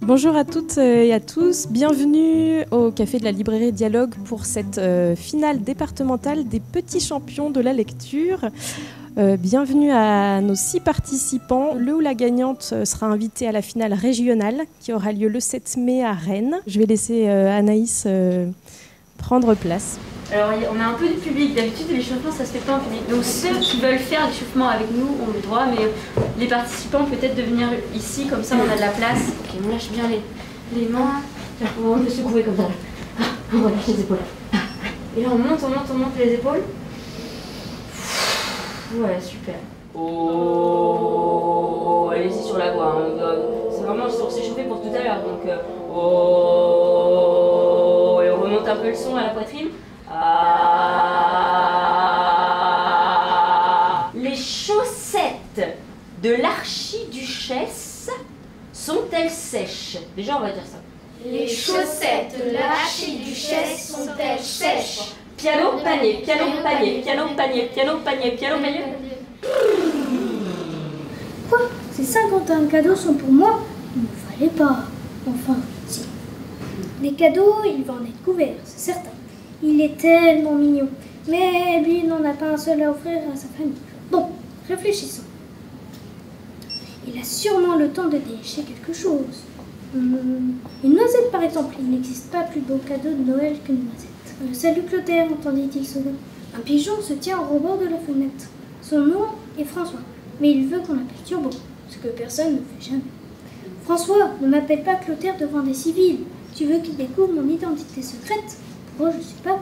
Bonjour à toutes et à tous, bienvenue au Café de la Librairie Dialogue pour cette finale départementale des petits champions de la lecture. Bienvenue à nos 6 participants. Le ou la gagnante sera invitée à la finale régionale qui aura lieu le 7 mai à Rennes. Je vais laisser Anaïs prendre place. Alors on a un peu de public, d'habitude l'échauffement ça se fait pas en public. Donc ceux qui veulent faire l'échauffement avec nous ont le droit, mais les participants peut-être de venir ici, comme ça on a de la place. Ok, on lâche bien les mains, on peut secouer comme ça. On relâche les épaules. Et là on monte les épaules. Voilà, super. Oh, allez-y sur la voix. Hein. C'est vraiment pour s'échauffer pour tout à l'heure. Donc, oh, et on remonte un peu le son à la poitrine. Ah. Les chaussettes de l'archiduchesse sont-elles sèches? Déjà, on va dire ça. Les chaussettes de l'archiduchesse sont-elles sèches? Piano, panier, piano, panier, piano, panier, piano, panier, piano, panier. Quoi? Ces 51 cadeaux sont pour moi? Il ne fallait pas. Enfin, si. Les cadeaux, il va en être couvert, c'est certain. Il est tellement mignon. Mais lui, il n'en a pas un seul à offrir à sa famille. Bon, réfléchissons. Il a sûrement le temps de dénicher quelque chose. Une noisette, par exemple. Il n'existe pas plus beau cadeau de Noël qu'une noisette. Salut Clotaire, entendit-il soudain. Un pigeon se tient au rebord de la fenêtre. Son nom est François, mais il veut qu'on l'appelle Turbo, ce que personne ne fait jamais. François, ne m'appelle pas Clotaire devant des civils. Tu veux qu'il découvre mon identité secrète? Moi, je suis pas.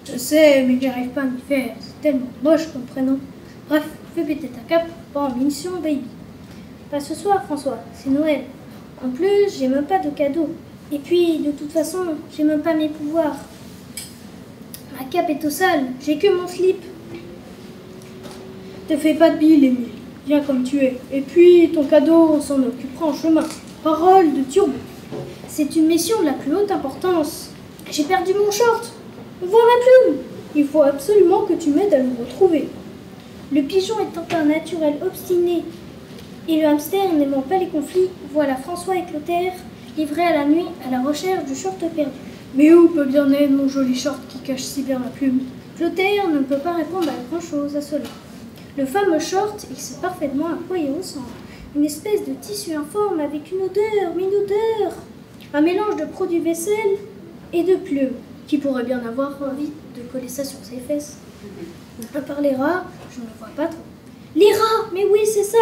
Je sais, mais j'arrive pas à m'y faire. C'est tellement moche comme prénom. Bref, fais péter ta cape, pas en mission, baby. Pas ce soir, François, c'est Noël. En plus, j'ai même pas de cadeau. Et puis, de toute façon, j'ai même pas mes pouvoirs. Ma cape est au sale, j'ai que mon slip. Te fais pas de bile, Émile. Viens comme tu es. Et puis, ton cadeau, on s'en occupera en chemin. Parole de Turbo. C'est une mission de la plus haute importance. J'ai perdu mon short. Vois ma plume. Il faut absolument que tu m'aides à le retrouver. Le pigeon étant un naturel obstiné et le hamster n'aimant pas les conflits, voilà François et Clotaire livrés à la nuit à la recherche du short perdu. Mais où peut bien être mon joli short qui cache si bien ma plume? Clotaire ne peut pas répondre à grand-chose à cela. Le fameux short, il sait parfaitement à quoi il ressemble. Une espèce de tissu informe avec une odeur. Un mélange de produits vaisselle et de plumes. Qui pourrait bien avoir envie de coller ça sur ses fesses? À part les rats, je ne vois pas trop. Les rats! Mais oui, c'est ça!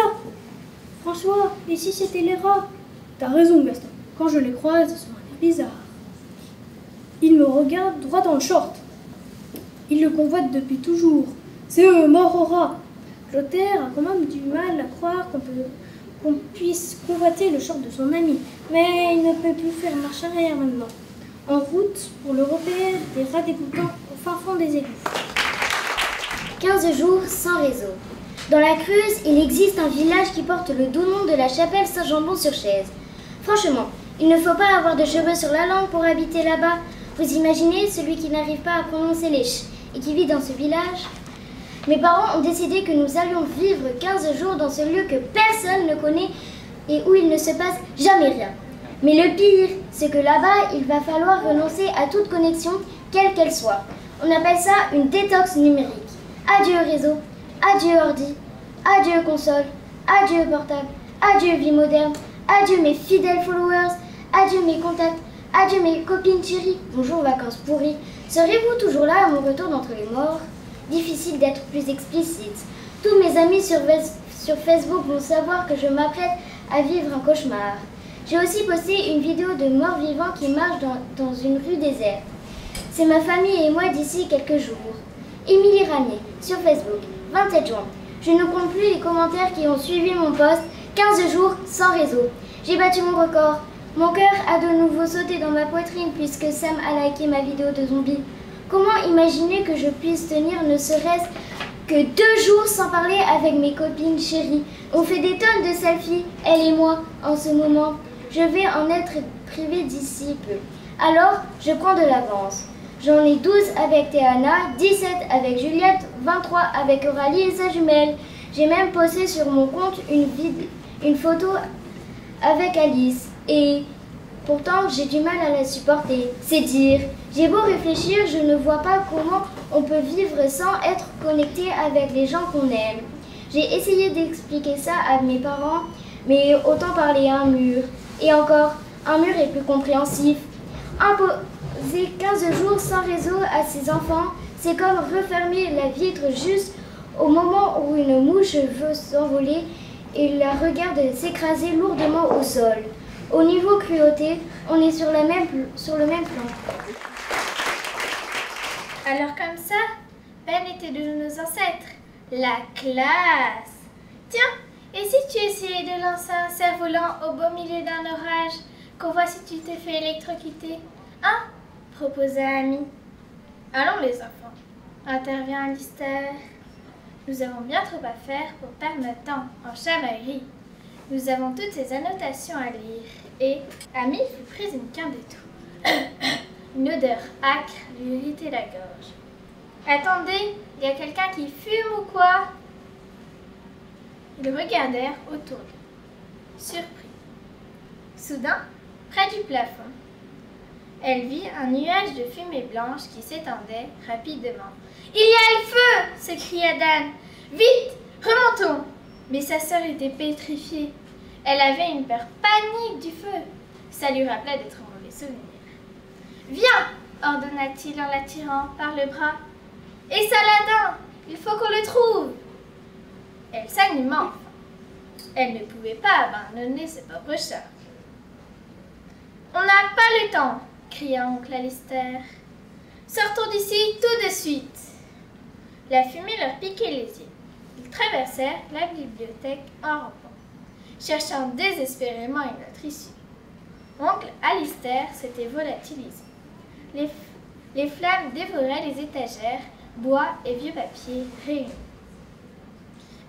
François, et si c'était les rats? T'as raison, Gaston. Quand je les croise, ils sont un peu bizarres. Ils me regardent droit dans le short. Ils le convoitent depuis toujours. C'est eux, morts aux rats. Clotaire a quand même du mal à croire qu'on puisse convoiter le short de son ami. Mais il ne peut plus faire marche arrière maintenant. En route pour le repère des rats dégoûtants au fin fond des égouts. 15 jours sans réseau. Dans la Creuse, il existe un village qui porte le doux nom de la chapelle Saint-Jambon-sur-Chaise. Franchement, il ne faut pas avoir de cheveux sur la langue pour habiter là-bas. Vous imaginez celui qui n'arrive pas à prononcer les ch et qui vit dans ce village? Mes parents ont décidé que nous allions vivre 15 jours dans ce lieu que personne ne connaît et où il ne se passe jamais rien. Mais le pire, c'est que là-bas, il va falloir renoncer à toute connexion, quelle qu'elle soit. On appelle ça une détox numérique. Adieu réseau, adieu ordi, adieu console, adieu portable, adieu vie moderne, adieu mes fidèles followers, adieu mes contacts, adieu mes copines chéries, bonjour vacances pourries. Serez-vous toujours là à mon retour d'entre les morts? Difficile d'être plus explicite. Tous mes amis sur Facebook vont savoir que je m'apprête à vivre un cauchemar. J'ai aussi posté une vidéo de morts vivants qui marchent dans une rue déserte. C'est ma famille et moi d'ici quelques jours. Émilie Ranier, sur Facebook, 27 juin. Je ne compte plus les commentaires qui ont suivi mon post. 15 jours sans réseau. J'ai battu mon record. Mon cœur a de nouveau sauté dans ma poitrine puisque Sam a liké ma vidéo de zombie. Comment imaginer que je puisse tenir ne serait-ce que 2 jours sans parler avec mes copines chéries? On fait des tonnes de selfies, elle et moi, en ce moment. Je vais en être privée d'ici peu. Alors, je prends de l'avance. J'en ai 12 avec Théana, 17 avec Juliette, 23 avec Aurélie et sa jumelle. J'ai même posté sur mon compte une photo avec Alice et pourtant j'ai du mal à la supporter. C'est dire, j'ai beau réfléchir, je ne vois pas comment on peut vivre sans être connecté avec les gens qu'on aime. J'ai essayé d'expliquer ça à mes parents, mais autant parler à un mur. Et encore, un mur est plus compréhensif. Imposer 15 jours sans réseau à ses enfants, c'est comme refermer la vitre juste au moment où une mouche veut s'envoler et la regarde s'écraser lourdement au sol. Au niveau cruauté, on est sur le même plan. Alors comme ça, Ben était de nos ancêtres. La classe! Tiens, et si tu essayais de lancer un cerf-volant au beau milieu d'un orage, qu'on voit si tu t'es fait électrocuter? Hein? Proposa Amy. Allons les enfants, intervient Alistair. Nous avons bien trop à faire pour perdre notre temps en chamaillerie. Nous avons toutes ces annotations à lire. Et Amy fut prise une quinte de tout. Une odeur âcre lui irritait la gorge. Attendez, il y a quelqu'un qui fume ou quoi? Ils regardèrent autour d'eux, surpris. Soudain, près du plafond, elle vit un nuage de fumée blanche qui s'étendait rapidement. « Il y a le feu !» s'écria Dan. « Vite, remontons !» Mais sa sœur était pétrifiée. Elle avait une peur panique du feu. Ça lui rappelait d'être mauvais souvenir. « Viens !» ordonna-t-il en l'attirant par le bras. « Et Saladin, il faut qu'on le trouve !» Elle s'anima enfin. Elle ne pouvait pas abandonner ses pauvres chats. « On n'a pas le temps !» cria oncle Alistair. « Sortons d'ici tout de suite !» La fumée leur piquait les yeux. Ils traversèrent la bibliothèque en rampant, cherchant désespérément une autre issue. Oncle Alistair s'était volatilisé. Les flammes dévoraient les étagères, bois et vieux papiers réunis.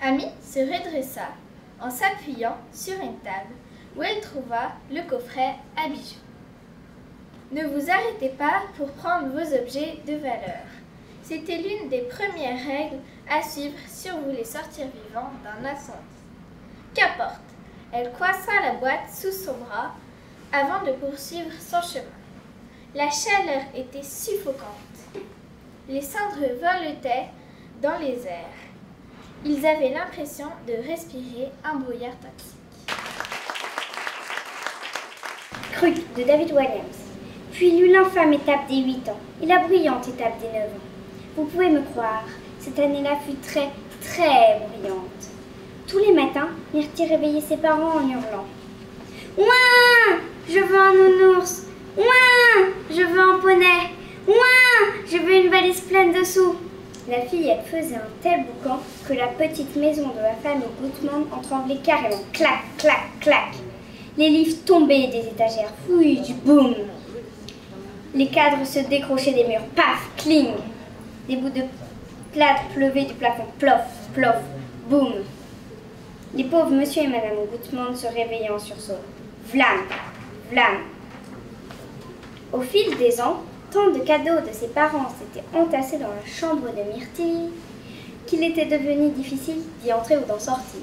Amy se redressa en s'appuyant sur une table où elle trouva le coffret à bijoux. Ne vous arrêtez pas pour prendre vos objets de valeur. C'était l'une des premières règles à suivre si on voulait sortir vivant d'un incendie. Qu'importe, elle coinça la boîte sous son bras avant de poursuivre son chemin. La chaleur était suffocante. Les cendres voletaient dans les airs. Ils avaient l'impression de respirer un brouillard toxique. Cruc de David Walliams. Puis l'infâme étape des 8 ans et la bruyante étape des 9 ans. Vous pouvez me croire, cette année-là fut très, très bruyante. Tous les matins, Myrtille réveillait ses parents en hurlant. « Ouin, je veux un nounours! Ouin, je veux un poney! Ouin, je veux une valise pleine de sous !» La fillette faisait un tel boucan que la petite maison de la famille Gutmann en tremblait carrément. Clac, clac, clac. Les livres tombaient des étagères. Fouille, boum. Les cadres se décrochaient des murs. Paf, cling. Des bouts de plâtre pleuvaient du plafond. Plof, plof, boum. Les pauvres monsieur et madame Gutmann se réveillaient en sursaut. Vlam, vlam. Au fil des ans, tant de cadeaux de ses parents s'étaient entassés dans la chambre de Myrtille qu'il était devenu difficile d'y entrer ou d'en sortir.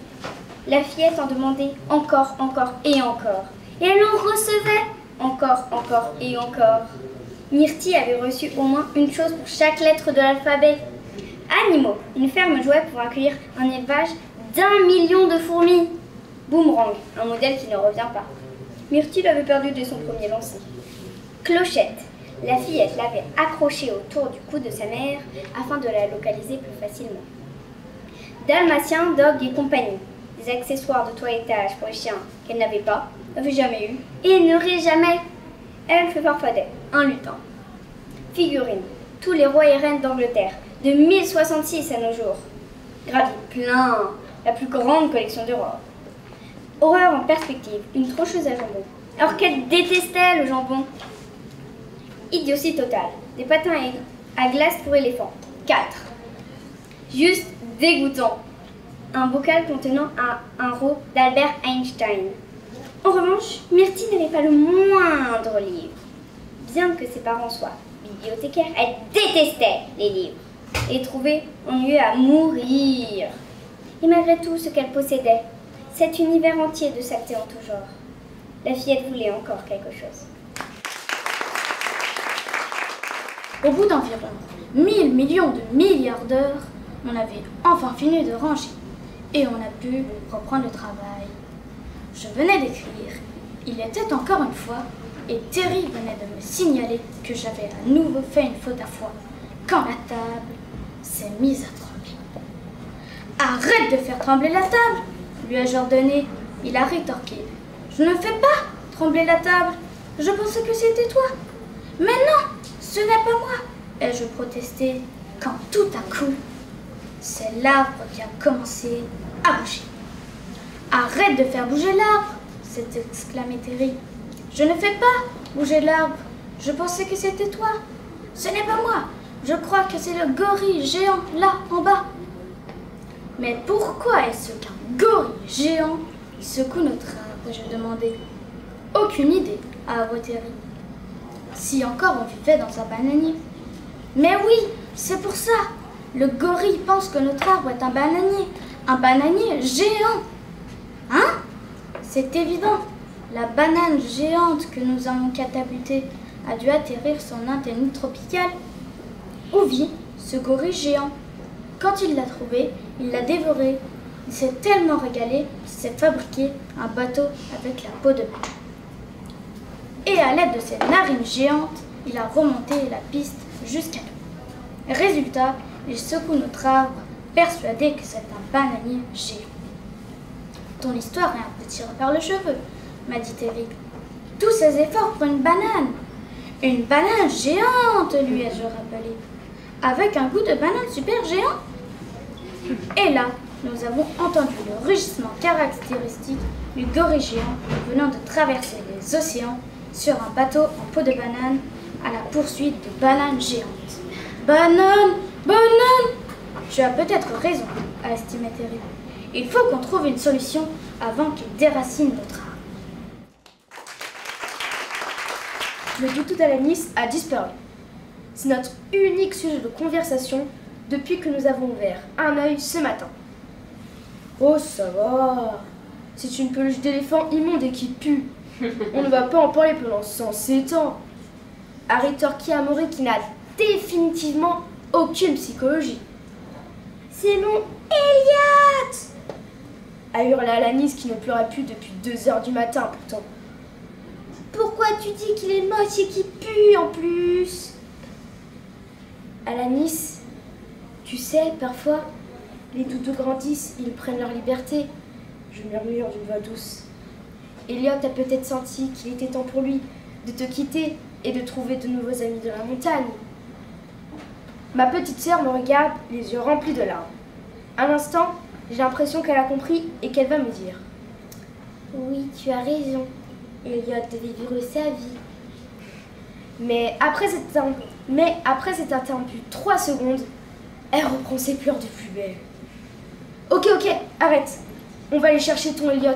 La fillette en demandait encore, encore et encore. Et elle en recevait encore, encore et encore. Myrtille avait reçu au moins une chose pour chaque lettre de l'alphabet. Animaux, une ferme jouet pour accueillir un élevage d'1 million de fourmis. Boomerang, un modèle qui ne revient pas. Myrtille l'avait perdu dès son premier lancer. Clochette, la fillette l'avait accrochée autour du cou de sa mère afin de la localiser plus facilement. Dalmatien, dog et compagnie, des accessoires de toilettage pour les chiens qu'elle n'avait pas, n'avait jamais eu et n'aurait jamais. Elle fait parfois un lutin. Figurines, tous les rois et reines d'Angleterre, de 1066 à nos jours. Gravi plein, la plus grande collection de robes. Horreur en perspective, une trancheuse à jambon. Alors qu'elle détestait le jambon. Idiotie totale, des patins à glace pour éléphants. 4. Juste dégoûtant. Un bocal contenant un roux d'Albert Einstein. En revanche, Myrtille n'avait pas le moindre livre. Bien que ses parents soient bibliothécaires, elle détestait les livres et trouvait ennuyeux à mourir. Et malgré tout ce qu'elle possédait, cet univers entier de saleté en tout genre, La fillette voulait encore quelque chose. Au bout d'environ 1000 millions de milliards d'heures, on avait enfin fini de ranger et on a pu reprendre le travail. Je venais d'écrire. Il était encore une fois et Terry venait de me signaler que j'avais à nouveau fait une faute à foi quand la table s'est mise à trembler. Arrête de faire trembler la table, lui ai-je ordonné. Il a rétorqué. Je ne fais pas trembler la table. Je pensais que c'était toi. Mais non, ce n'est pas moi, ai-je protesté quand tout à coup, c'est l'arbre qui a commencé à bouger. Arrête de faire bouger l'arbre, s'est exclamé Terry. Je ne fais pas bouger l'arbre. Je pensais que c'était toi. Ce n'est pas moi. Je crois que c'est le gorille géant là en bas. Mais pourquoi est-ce qu'un gorille géant secoue notre arbre, ai-je demandé. Aucune idée, a avoué Terry. Si encore on vivait dans un bananier. Mais oui, c'est pour ça. Le gorille pense que notre arbre est un bananier géant. Hein? C'est évident. La banane géante que nous avons catapultée a dû atterrir sur un tennis tropical. Où vit ce gorille géant? Quand il l'a trouvé, il l'a dévoré. Il s'est tellement régalé qu'il s'est fabriqué un bateau avec la peau de banane. Et à l'aide de ses narines géantes, il a remonté la piste jusqu'à nous. Résultat, il secoue notre arbre, persuadé que c'est un bananier géant. Ton histoire est un peu tirée par le cheveu, m'a dit Terry. Tous ces efforts pour une banane. Une banane géante, lui ai-je rappelé. Avec un goût de banane super géant. Et là, nous avons entendu le rugissement caractéristique du gorille géant venant de traverser les océans sur un bateau en peau de banane à la poursuite de bananes géantes. Banane! Banane! Tu as peut-être raison, a estimé Terry. Il faut qu'on trouve une solution avant qu'il déracine notre arbre. Le doudou d'Alanis a disparu. C'est notre unique sujet de conversation depuis que nous avons ouvert un œil ce matin. Oh, ça va. C'est une peluche d'éléphant immonde et qui pue. On ne va pas en parler pendant 107 ans. A rétorqué Amaury qui n'a définitivement aucune psychologie. C'est mon Elliot! A hurlé Alanis qui ne pleurait plus depuis 2h du matin pourtant. Pourquoi tu dis qu'il est moche et qu'il pue en plus? Alanis, tu sais, parfois, les doudous grandissent, ils prennent leur liberté. Je murmure d'une voix douce. Elliot a peut-être senti qu'il était temps pour lui de te quitter et de trouver de nouveaux amis de la montagne. Ma petite sœur me regarde, les yeux remplis de larmes. Un instant, j'ai l'impression qu'elle a compris et qu'elle va me dire. Oui, tu as raison. Elliot devait vivre sa vie. Mais après s'être interrompu 3 secondes, elle reprend ses pleurs de plus belle. Ok, arrête. On va aller chercher ton Elliot.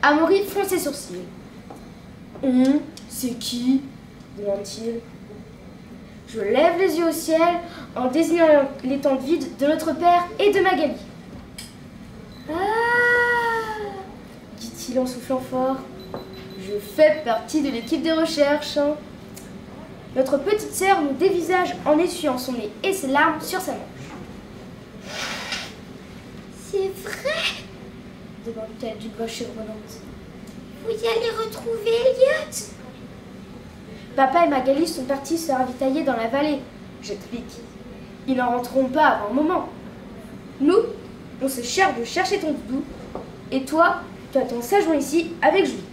Amaury fronce ses sourcils. C'est qui? Demande-t-il. Je lève les yeux au ciel en désignant les tentes vides de notre père et de Magali. Ah, dit-il en soufflant fort. Je fais partie de l'équipe de recherche. Notre petite sœur nous dévisage en essuyant son nez et ses larmes sur sa manche. C'est vrai? Demande-t-elle d'une voix chevronnante. Vous y allez retrouver Elliot? Papa et Magali sont partis se ravitailler dans la vallée, j'explique. Ils n'en rentreront pas avant un moment. Nous, on se charge de chercher ton doudou, et toi, tu attends sagement ici avec Julie.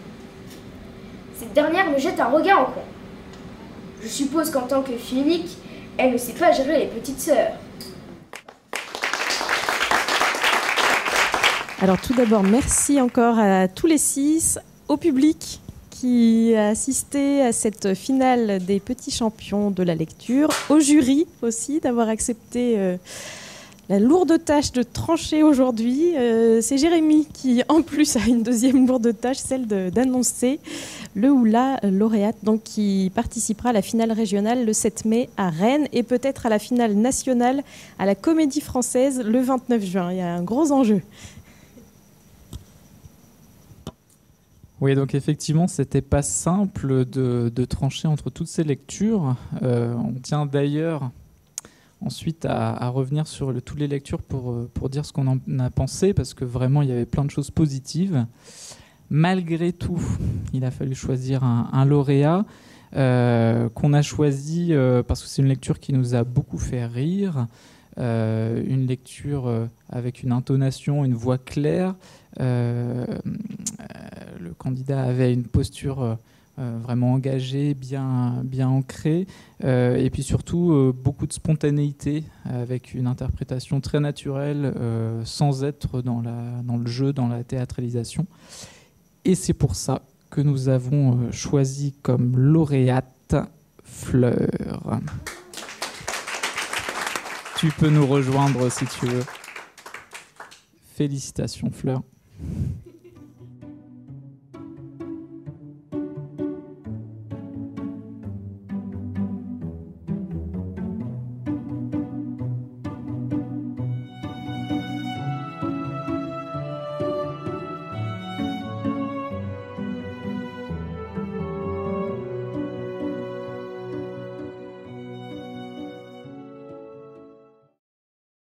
Cette dernière me jette un regard en coin. Je suppose qu'en tant que fille unique, elle ne sait pas gérer les petites sœurs. Alors tout d'abord, merci encore à tous les 6, au public qui a assisté à cette finale des petits champions de la lecture, au jury aussi d'avoir accepté la lourde tâche de trancher aujourd'hui. C'est Jérémy qui en plus a une deuxième lourde tâche, celle d'annoncer le ou la lauréate, donc qui participera à la finale régionale le 7 mai à Rennes et peut-être à la finale nationale à la Comédie Française le 29 juin. Il y a un gros enjeu. Oui, donc effectivement, c'était pas simple de trancher entre toutes ces lectures. On tient d'ailleurs ensuite à revenir sur toutes les lectures pour dire ce qu'on en a pensé, parce que vraiment, il y avait plein de choses positives. Malgré tout, il a fallu choisir un lauréat qu'on a choisi parce que c'est une lecture qui nous a beaucoup fait rire, une lecture avec une intonation, une voix claire. Le candidat avait une posture vraiment engagée, bien ancrée, et puis surtout beaucoup de spontanéité, avec une interprétation très naturelle, sans être dans le jeu, dans la théâtralisation. Et c'est pour ça que nous avons choisi comme lauréate Fleur. Tu peux nous rejoindre si tu veux. Félicitations Fleur.